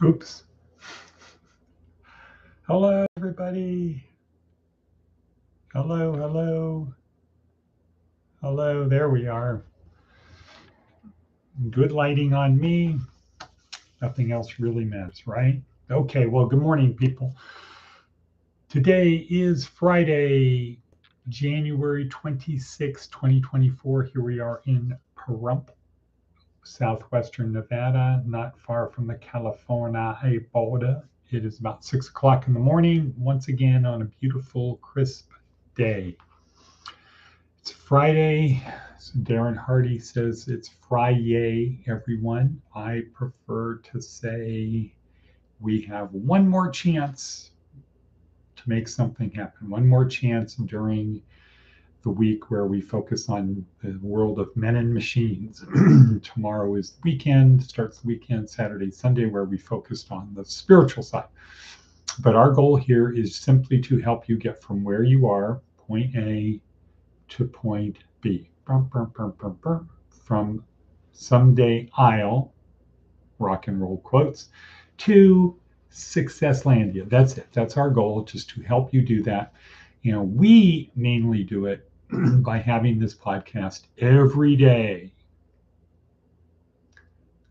Oops. Hello, everybody. Hello, hello. Hello, there we are. Good lighting on me. Nothing else really matters, right? Okay, well, good morning, people. Today is Friday, January 26, 2024. Here we are in Pahrump, southwestern Nevada, not far from the California border. It is about 6 o'clock in the morning, once again on a beautiful, crisp day. It's Friday. So Darren Hardy says it's Friday, everyone. I prefer to say we have one more chance to make something happen, one more chance during the week where we focus on the world of men and machines. Tomorrow is the weekend, starts the weekend, Saturday, Sunday, where we focused on the spiritual side. But our goal here is simply to help you get from where you are, point A, to point B. From someday I'll, rock and roll quotes, to Successlandia. That's it. That's our goal, just to help you do that. We mainly do it by having this podcast every day.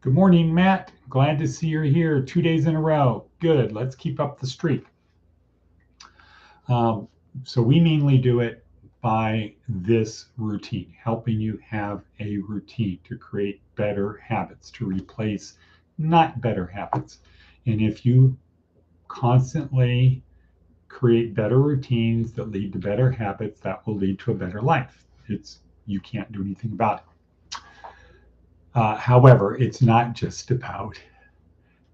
Good morning, Matt. Glad to see you're here 2 days in a row. Good. Let's keep up the streak. So we mainly do it by this routine, helping you have a routine to create better habits, to replace not better habits. And if you constantly create better routines that lead to better habits, that will lead to a better life. You can't do anything about it. However, it's not just about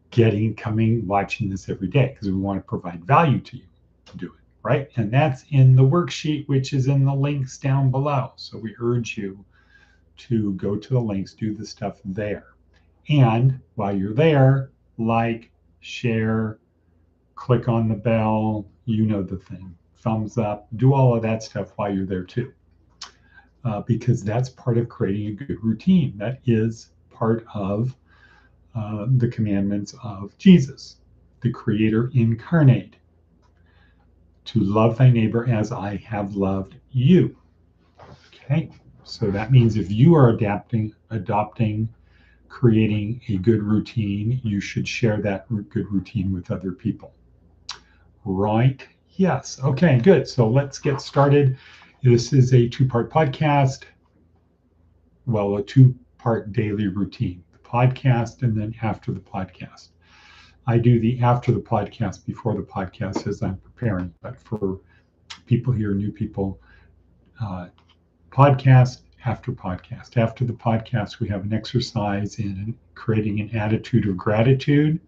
watching this every day, because we want to provide value to you to do it. Right? And that's in the worksheet, which is in the links down below. So we urge you to go to the links, do the stuff there. And while you're there, like, share, click on the bell, you know the thing, thumbs up, do all of that stuff while you're there too. Because that's part of creating a good routine. That is part of the commandments of Jesus, the Creator incarnate. To love thy neighbor as I have loved you. Okay, so that means if you are adopting, creating a good routine, you should share that good routine with other people. Right? Yes. Okay, good. So let's get started. This is a two-part podcast. Well, a two-part daily routine, the podcast and then after the podcast. I do the after the podcast before the podcast as I'm preparing, but for people here, new people, podcast after podcast. After the podcast, we have an exercise in creating an attitude of gratitude,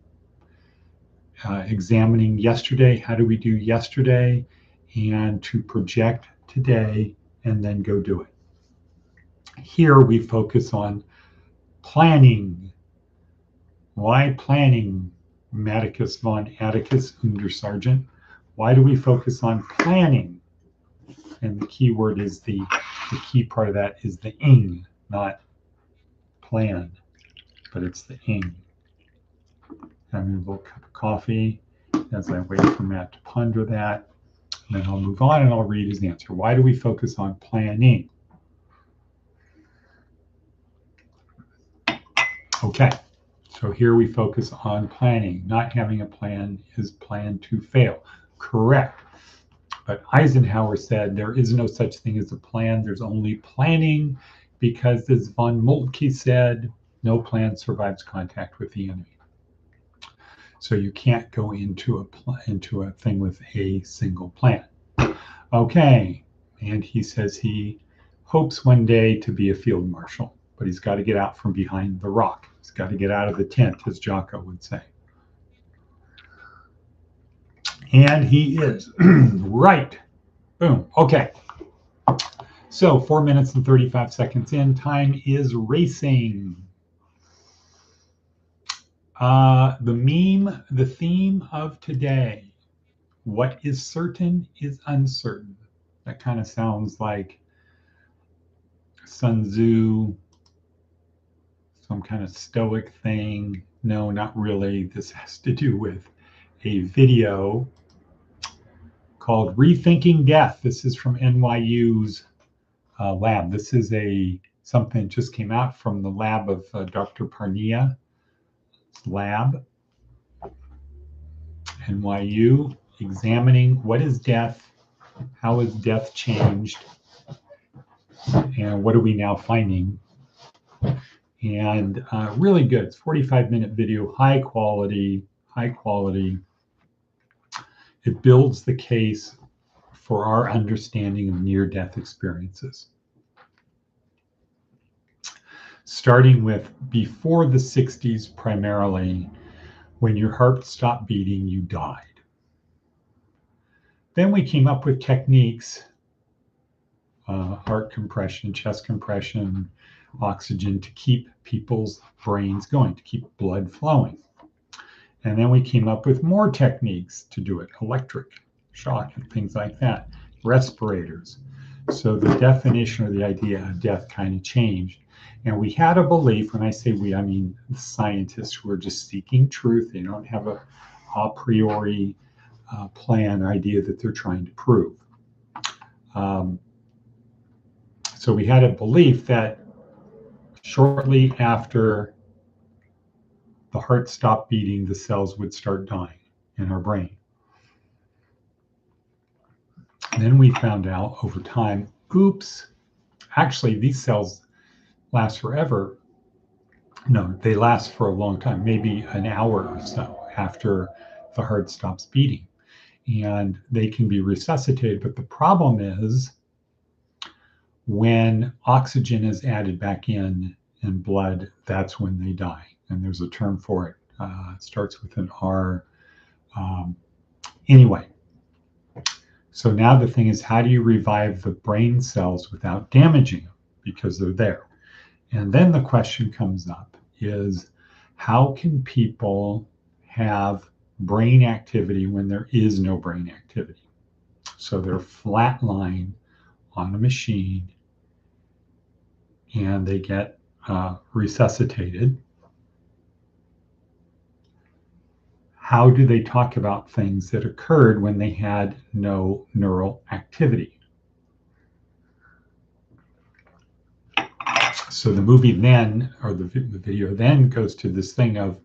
examining yesterday, how do we do yesterday, and to project today and then go do it. Here we focus on planning. Why planning? Maticus von Atticus, Untersergeant. Why do we focus on planning? And the key word is the key part of that is the ing, not plan, but it's the ing. Having a little cup of coffee as I wait for Matt to ponder that. And then I'll move on and I'll read his answer. Why do we focus on planning? Okay, so here we focus on planning. Not having a plan is planned to fail. Correct. But Eisenhower said there is no such thing as a plan. There's only planning, because as von Moltke said, no plan survives contact with the enemy. So you can't go into a thing with a single plan. Okay, and he says he hopes one day to be a field marshal, but he's got to get out from behind the rock. He's got to get out of the tent, as Jocko would say. And he is. Right. Boom. Okay. So 4 minutes and 35 seconds in. Time is racing. The theme of today. What is certain is uncertain. That kind of sounds like Sun Tzu some kind of stoic thing. No, not really. This has to do with a video called Rethinking Death. This is from NYU's lab. This is something that just came out from the lab of Dr. Parnia's lab, NYU, examining what is death, how has death changed, and what are we now finding. And really good. It's 45-minute video, high quality, high quality. It builds the case for our understanding of near-death experiences. Starting with before the 60s, primarily, when your heart stopped beating, you died. Then we came up with techniques, heart compression, chest compression, oxygen, to keep people's brains going, to keep blood flowing. And then we came up with more techniques to do it, electric shock and things like that, respirators. So the definition or the idea of death kind of changed. And we had a belief, when I say we, I mean the scientists who are just seeking truth. They don't have a priori plan or idea that they're trying to prove. So we had a belief that shortly after the heart stopped beating, the cells would start dying in our brain. And then we found out over time, oops, actually these cells last forever. No, they last for a long time, maybe an hour or so after the heart stops beating. And they can be resuscitated. But the problem is when oxygen is added back in blood, that's when they die. And there's a term for it. It starts with an R. Anyway, so now the thing is, how do you revive the brain cells without damaging them? Because they're there. And then the question comes up is, how can people have brain activity when there is no brain activity? So they're flatline on a machine and they get resuscitated. How do they talk about things that occurred when they had no neural activity? So the movie then, or the video then, goes to this thing of,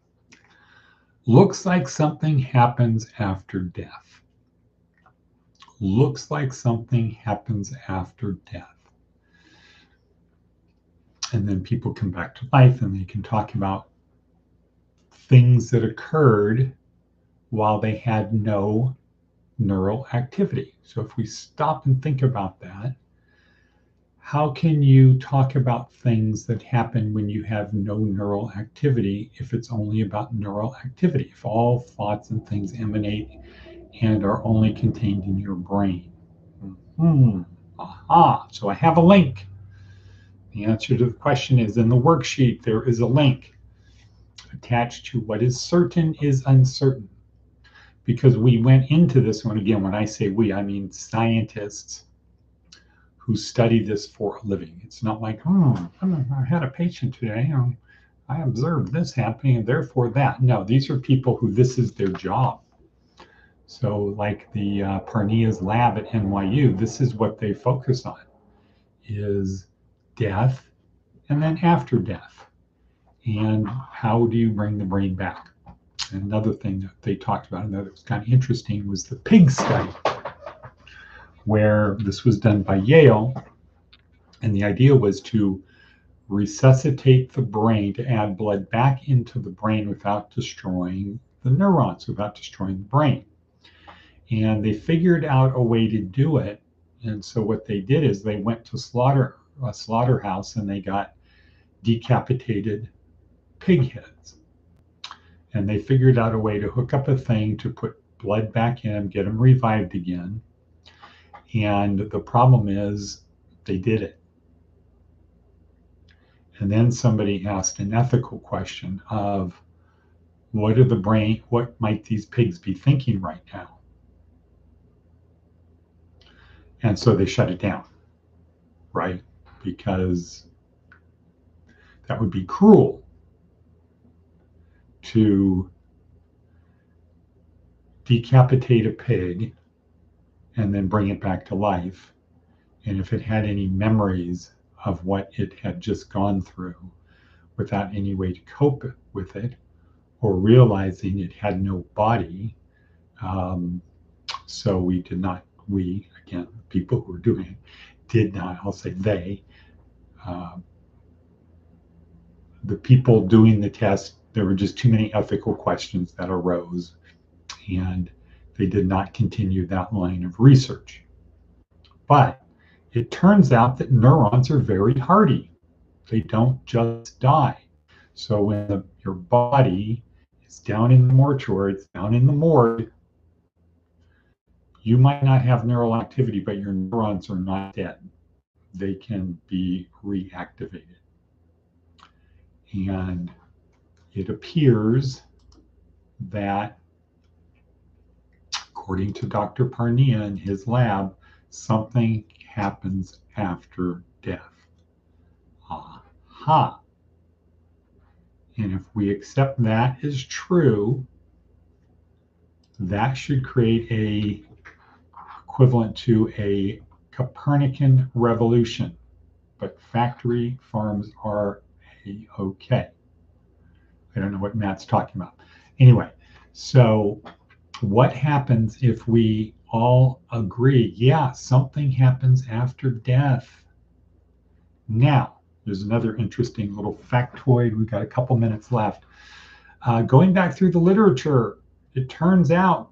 looks like something happens after death. Looks like something happens after death. And then people come back to life and they can talk about things that occurred while they had no neural activity. So if we stop and think about that, how can you talk about things that happen when you have no neural activity if it's only about neural activity, if all thoughts and things emanate and are only contained in your brain? Aha, so I have a link. The answer to the question is in the worksheet. There is a link attached to what is certain is uncertain. Because we went into this one, again, when I say we, I mean scientists who study this for a living. It's not like, I had a patient today, I observed this happening and therefore that. No, these are people who this is their job. So like the Parnia's lab at NYU, this is what they focus on, is death and then after death. And how do you bring the brain back? And another thing that they talked about, and that was kind of interesting, was the pig study, where this was done by Yale. And the idea was to resuscitate the brain, to add blood back into the brain without destroying the neurons, without destroying the brain. And they figured out a way to do it. And so what they did is they went to a slaughterhouse and they got decapitated pig heads. And they figured out a way to hook up a thing to put blood back in them, get them revived again. And the problem is they did it. And then somebody asked an ethical question of, what might these pigs be thinking right now? And so they shut it down, right? Because that would be cruel to decapitate a pig and then bring it back to life, and if it had any memories of what it had just gone through without any way to cope with it, or realizing it had no body. So we did not, we, again, people who were doing it, did not, I'll say they, the people doing the test, there were just too many ethical questions that arose, and they did not continue that line of research. But it turns out that neurons are very hardy. They don't just die. So when your body is down in the mortuary, it's down in the morgue, you might not have neural activity, but your neurons are not dead. They can be reactivated. And it appears that, according to Dr. Parnia in his lab, something happens after death. Aha. And if we accept that as true, that should create a equivalent to a Copernican revolution. But factory farms are okay. I don't know what Matt's talking about. Anyway, so what happens if we all agree, yeah, something happens after death? Now, there's another interesting little factoid. We've got a couple minutes left. Going back through the literature, it turns out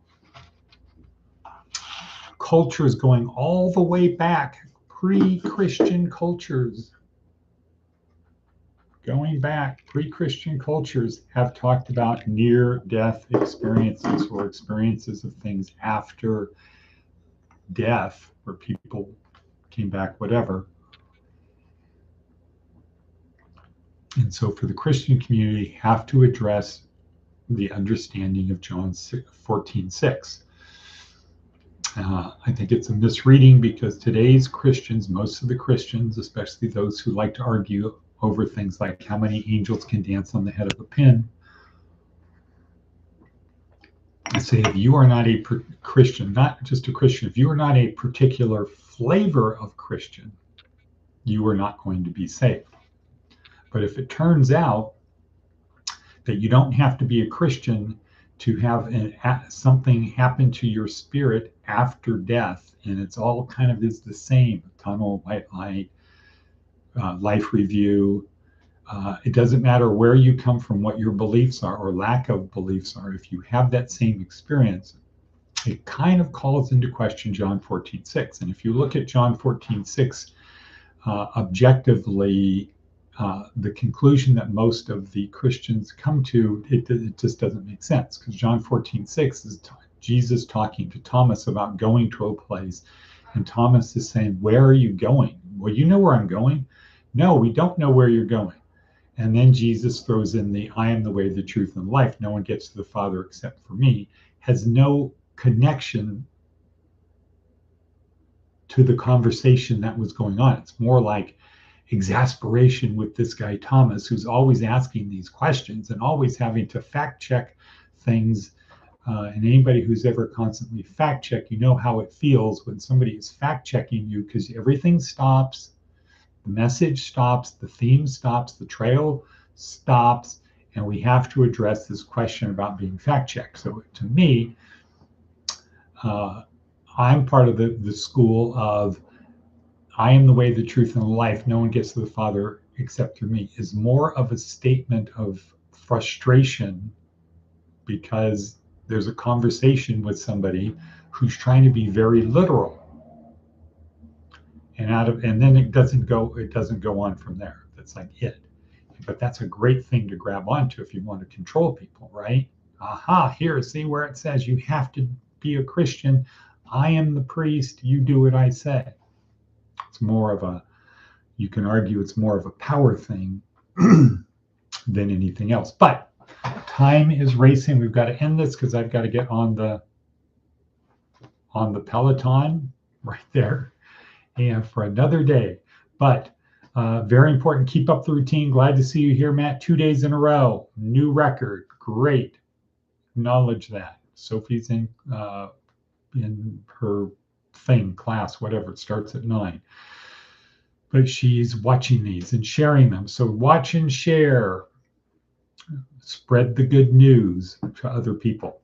cultures going all the way back, pre-Christian cultures, going back, pre-Christian cultures have talked about near-death experiences or experiences of things after death, where people came back, whatever. And so for the Christian community, have to address the understanding of John 14:6. I think it's a misreading, because today's Christians, most of the Christians, especially those who like to argue over things like how many angels can dance on the head of a pin, I say, if you are not a Christian, not just a Christian, if you are not a particular flavor of Christian, you are not going to be saved. But if it turns out that you don't have to be a Christian to have something happen to your spirit after death, and it's all kind of is the same, tunnel, white light, life review. It doesn't matter where you come from, what your beliefs are or lack of beliefs are. If you have that same experience, it kind of calls into question John 14:6. And if you look at John 14:6 objectively, the conclusion that most of the Christians come to, it just doesn't make sense, because John 14:6 is Jesus talking to Thomas about going to a place, and Thomas is saying, where are you going? Well, you know where I'm going. No, we don't know where you're going. And then Jesus throws in the I am the way, the truth, and life. No one gets to the Father except for me. Has no connection to the conversation that was going on. It's more like exasperation with this guy Thomas, who's always asking these questions and always having to fact check things. And anybody who's ever constantly fact check, you know how it feels when somebody is fact checking you, because everything stops. The message stops, the theme stops, the trail stops, and we have to address this question about being fact-checked. So to me, I'm part of the school of I am the way, the truth, and the life. No one gets to the Father except through me, is more of a statement of frustration, because there's a conversation with somebody who's trying to be very literal. And then it doesn't go on from there. That's like it. But that's a great thing to grab onto if you want to control people, right? Aha, here, see where it says you have to be a Christian. I am the priest, you do what I say. It's more of a, you can argue it's more of a power thing than anything else. But time is racing. We've got to end this because I've got to get on the Peloton right there, and for another day. But Very important. Keep up the routine. Glad to see you here, Matt. 2 days in a row. New record. Great. Acknowledge that. Sophie's in her class, whatever. It starts at 9. But she's watching these and sharing them. So watch and share. Spread the good news to other people.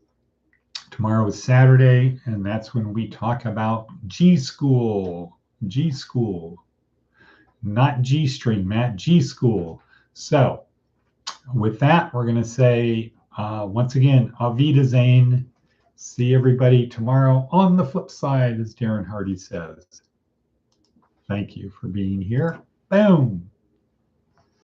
Tomorrow is Saturday, and that's when we talk about G School. G School. Not G String, Matt. G School. So with that, we're going to say, once again, Auf Wiedersehen. See everybody tomorrow on the flip side, as Darren Hardy says. Thank you for being here. Boom.